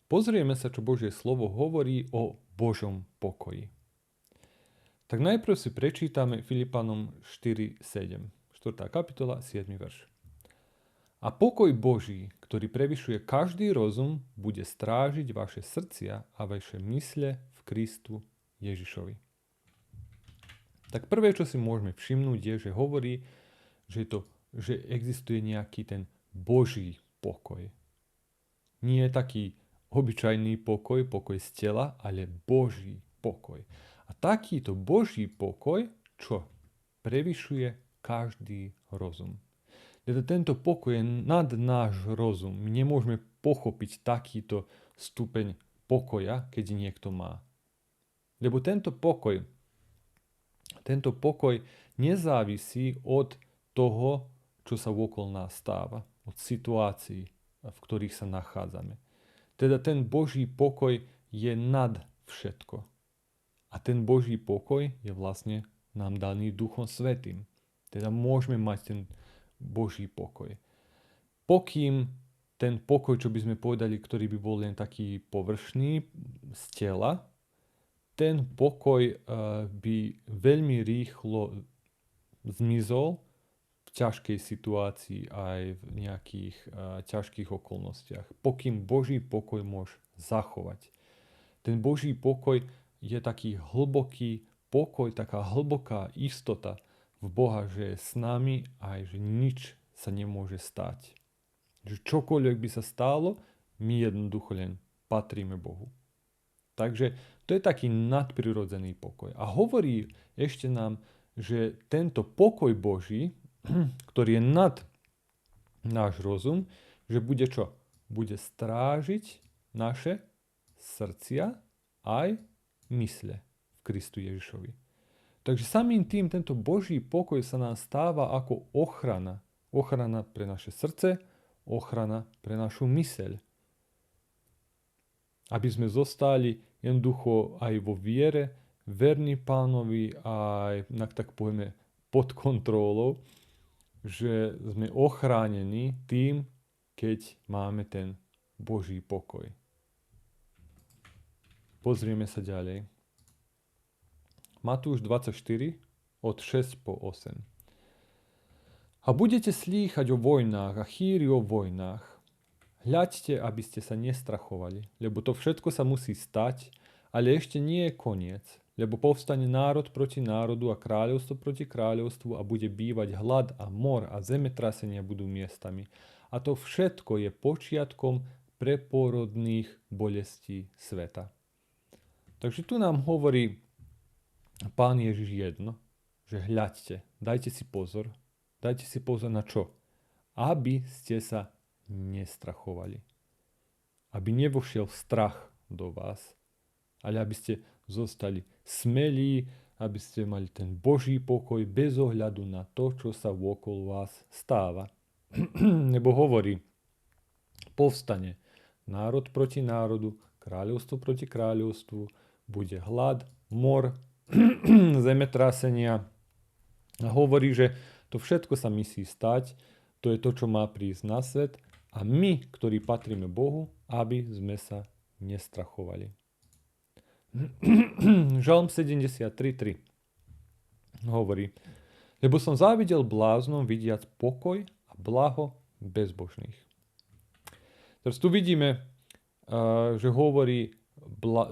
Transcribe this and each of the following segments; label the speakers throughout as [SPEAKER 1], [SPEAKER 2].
[SPEAKER 1] Pozrieme sa, čo Božie slovo hovorí o Božom pokoji. Tak najprv si prečítame Filipanom 4.7, 4. kapitola, 7. verš. A pokoj Boží, ktorý prevyšuje každý rozum, bude strážiť vaše srdcia a vaše mysle v Kristu Ježišovi. Tak prvé, čo si môžeme všimnúť, je, že hovorí, že existuje nejaký ten Boží pokoj. Nie je taký obyčajný pokoj z tela, ale Boží pokoj. A takýto Boží pokoj, čo prevyšuje každý rozum. Teda tento pokoj je nad náš rozum. My nemôžeme pochopiť takýto stupeň pokoja, keď niekto má. Lebo tento pokoj nezávisí od toho, čo sa okolo nás stáva, od situácií, v ktorých sa nachádzame. Teda ten Boží pokoj je nad všetko. A ten Boží pokoj je vlastne nám daný Duchom Svätým. Teda môžeme mať ten Boží pokoj. Pokým ten pokoj, čo by sme povedali, ktorý by bol len taký površný z tela, ten pokoj by veľmi rýchlo zmizol v ťažkej situácii aj v nejakých ťažkých okolnostiach. Pokým Boží pokoj môže zachovať. Ten Boží pokoj je taký hlboký pokoj, taká hlboká istota v Boha, že je s nami a že nič sa nemôže stať. Že čokoľvek by sa stalo, my jednoducho len patríme Bohu. Takže to je taký nadprirodzený pokoj. A hovorí ešte nám, že tento pokoj Boží, ktorý je nad náš rozum, že bude čo? Bude strážiť naše srdcia aj mysle v Kristu Ježišovi. Takže samým tým tento Boží pokoj sa nám stáva ako ochrana. Ochrana pre naše srdce, ochrana pre našu myseľ. Aby sme zostali jednoducho aj vo viere, verní Pánovi a aj, tak povieme, pod kontrolou, že sme ochránení tým, keď máme ten Boží pokoj. Pozrieme sa ďalej. Matúš 24, od 6 po 8. A budete slýchať o vojnách a chýri o vojnách. Hľaďte, aby ste sa nestrachovali, lebo to všetko sa musí stať, ale ešte nie je koniec, lebo povstane národ proti národu a kráľovstvo proti kráľovstvu a bude bývať hlad a mor a zemetrasenia budú miestami. A to všetko je počiatkom preporodných bolestí sveta. Takže tu nám hovorí Pán Ježiš jedno, že hľaďte, dajte si pozor. Dajte si pozor na čo? Aby ste sa nestrachovali. Aby nevošiel strach do vás, ale aby ste zostali smelí, aby ste mali ten Boží pokoj bez ohľadu na to, čo sa okolo vás stáva. Nebo hovorí, povstane národ proti národu, kráľovstvo proti kráľovstvu, bude hlad, mor, zemetrasenia. A hovorí, že to všetko sa musí stať, to je to, čo má prísť na svet a my, ktorí patríme Bohu, aby sme sa nestrachovali. Žalm 73.3 hovorí, lebo som závidel bláznom vidiac pokoj a blaho bezbožných. Teraz tu vidíme, že hovorí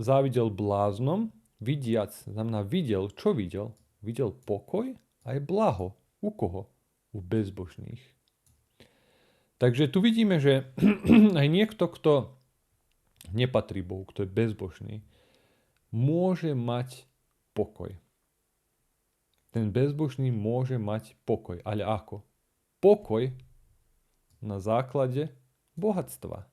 [SPEAKER 1] závidel bláznom, vidiac, znamená videl, čo videl? Videl pokoj aj blaho. U koho? U bezbožných. Takže tu vidíme, že aj niekto, kto nepatrí Bohu, kto je bezbožný, môže mať pokoj. Ten bezbožný môže mať pokoj. Ale ako? Pokoj na základe bohatstva.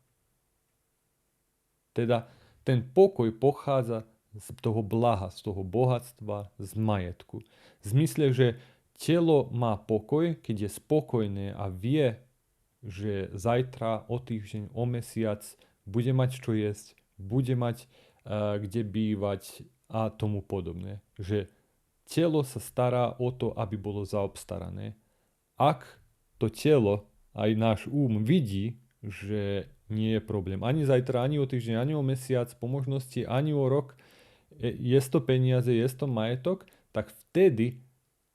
[SPEAKER 1] Teda ten pokoj pochádza z toho blaha, z toho bohatstva, z majetku. V zmysle, že telo má pokoj, keď je spokojné a vie, že zajtra, o týždeň, o mesiac bude mať čo jesť, bude mať kde bývať a tomu podobné. Že telo sa stará o to, aby bolo zaobstarané. Ak to telo, aj náš vidí, že nie je problém. Ani zajtra, ani o týždeň, ani o mesiac, po možnosti, ani o rok. Je to peniaze, je to majetok, tak vtedy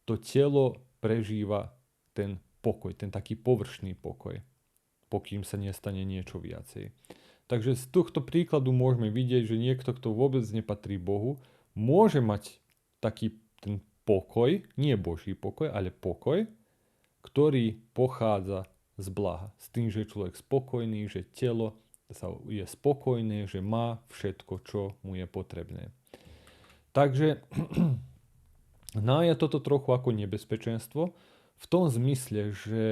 [SPEAKER 1] to telo prežíva ten pokoj, ten taký površný pokoj, pokým sa nestane niečo viacej. Takže z tohto príkladu môžeme vidieť, že niekto, kto vôbec nepatrí Bohu, môže mať taký ten pokoj, nie Boží pokoj, ale pokoj, ktorý pochádza z blaha. S tým, že je človek spokojný, že telo je spokojné, že má všetko, čo mu je potrebné. Takže je toto trochu ako nebezpečenstvo v tom zmysle, že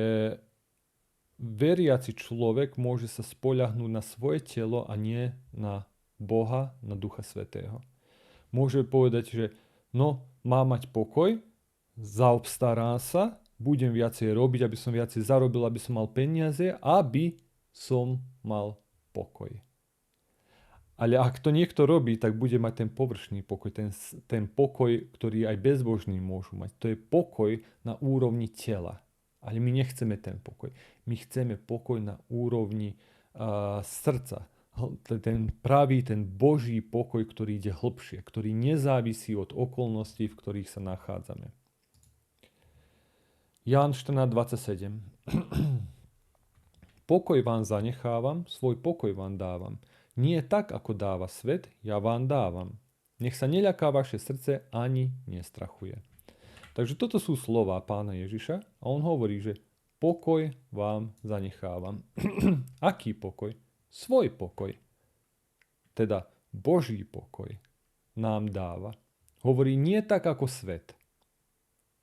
[SPEAKER 1] veriaci človek môže sa spoľahnúť na svoje telo a nie na Boha, na Ducha Svätého. Môže povedať, že má mať pokoj, zaobstará sa, budem viacej robiť, aby som viacej zarobil, aby som mal peniaze, aby som mal pokoj. Ale ak to niekto robí, tak bude mať ten površný pokoj, ten pokoj, ktorý aj bezbožní môžu mať. To je pokoj na úrovni tela. Ale my nechceme ten pokoj. My chceme pokoj na úrovni srdca. Ten pravý, ten Boží pokoj, ktorý ide hlbšie, ktorý nezávisí od okolností, v ktorých sa nachádzame. Ján 14:27. Pokoj vám zanechávam, svoj pokoj vám dávam. Nie tak, ako dáva svet, ja vám dávam. Nech sa neľaká vaše srdce ani nestrachuje. Takže toto sú slová Pána Ježiša a on hovorí, že pokoj vám zanechávam. Aký pokoj? Svoj pokoj. Teda Boží pokoj nám dáva. Hovorí nie tak ako svet,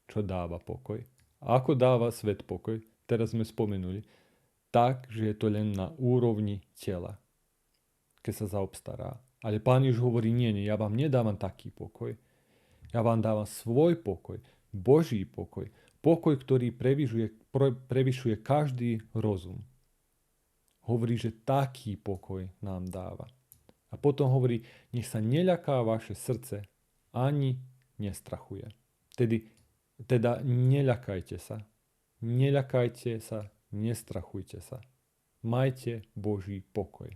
[SPEAKER 1] čo dáva pokoj. A ako dáva svet pokoj? Teraz sme spomenuli. Tak, že je to len na úrovni tela, keď sa zaobstará. Ale Pán Ježiš hovorí, nie, ja vám nedávam taký pokoj. Ja vám dávam svoj pokoj, Boží pokoj. Pokoj, ktorý prevyšuje každý rozum. Hovorí, že taký pokoj nám dáva. A potom hovorí, nech sa neľaká vaše srdce, ani nestrachuje. Teda neľakajte sa. Neľakajte sa, nestrachujte sa. Majte Boží pokoj.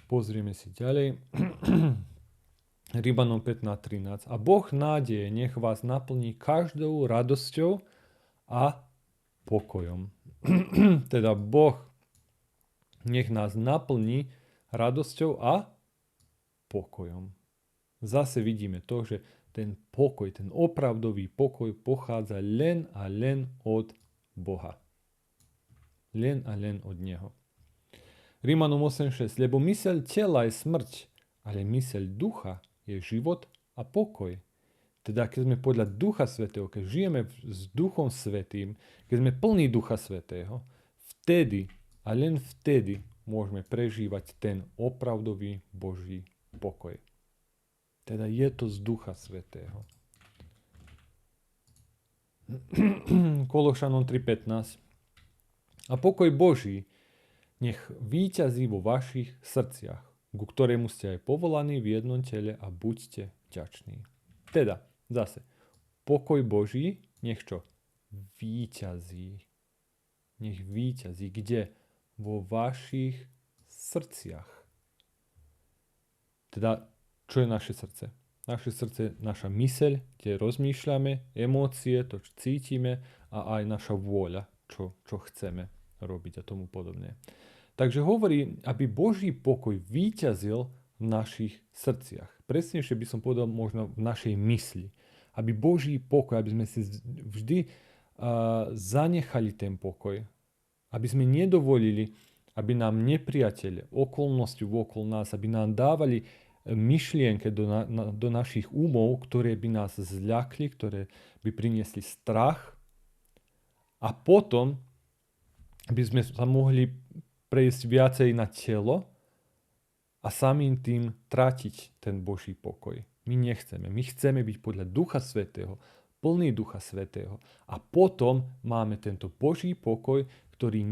[SPEAKER 1] Pozrieme si ďalej. Rímanom 15:13. A Boh nádeje nech vás naplní každou radosťou a pokojom. Teda Boh nech nás naplní radosťou a pokojom. Zase vidíme to, že ten pokoj, ten opravdový pokoj pochádza len a len od Boha. Len a len od Neho. Rímanom 8:6. Lebo myseľ tela je smrť, ale myseľ ducha je život a pokoj. Teda keď sme podľa Ducha Svätého, keď žijeme s Duchom Svätým, keď sme plní Ducha Svätého, vtedy a len vtedy môžeme prežívať ten opravdový Boží pokoj. Teda je to z Ducha Svätého. Kološanom 3:15. A pokoj Boží nech víťazí vo vašich srdciach, ku ktorému ste aj povolaní v jednom tele a buďte vďační. Teda, zase, pokoj Boží nech čo? Víťazí. Nech víťazí. Kde? Vo vašich srdciach. Teda, čo je naše srdce? Naše srdce, naša myseľ, kde rozmýšľame, emócie, to, čo cítime a aj naša vôľa, čo chceme robiť a tomu podobne. Takže hovorí, aby Boží pokoj víťazil v našich srdciach. Presnejšie by som povedal možno v našej mysli. Aby Boží pokoj, aby sme si vždy zanechali ten pokoj. Aby sme nedovolili, aby nám nepriatelia, okolnosti okolo nás, aby nám dávali myšlienky do našich umov, ktoré by nás zľakli, ktoré by priniesli strach. A potom, aby sme sa mohli prejsť viacej na telo a samým tým tratiť ten Boží pokoj. My nechceme. My chceme byť podľa Ducha Svätého, plný Ducha Svätého. A potom máme tento Boží pokoj, ktorý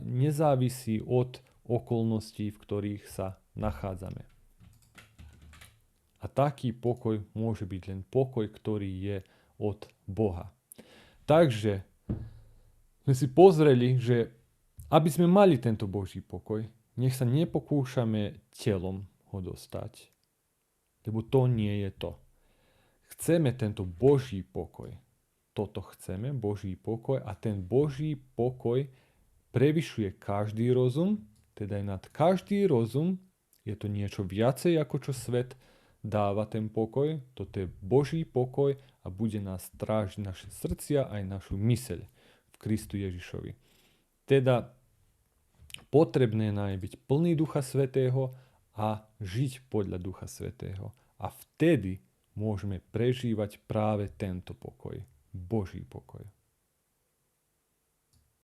[SPEAKER 1] nezávisí od okolností, v ktorých sa nachádzame. A taký pokoj môže byť len pokoj, ktorý je od Boha. Takže sme si pozreli, že Aby sme mali tento Boží pokoj, nech sa nepokúšame telom ho dostať, lebo to nie je to. Chceme tento Boží pokoj. Toto chceme, Boží pokoj, a ten Boží pokoj prevyšuje každý rozum, teda aj nad každý rozum. Je to niečo viacej, ako čo svet dáva ten pokoj. Toto je Boží pokoj a bude nás strážiť naše srdcia aj našu myseľ v Kristu Ježišovi. Teda potrebné nám je byť plný Ducha Svätého a žiť podľa Ducha Svätého. A vtedy môžeme prežívať práve tento pokoj, Boží pokoj.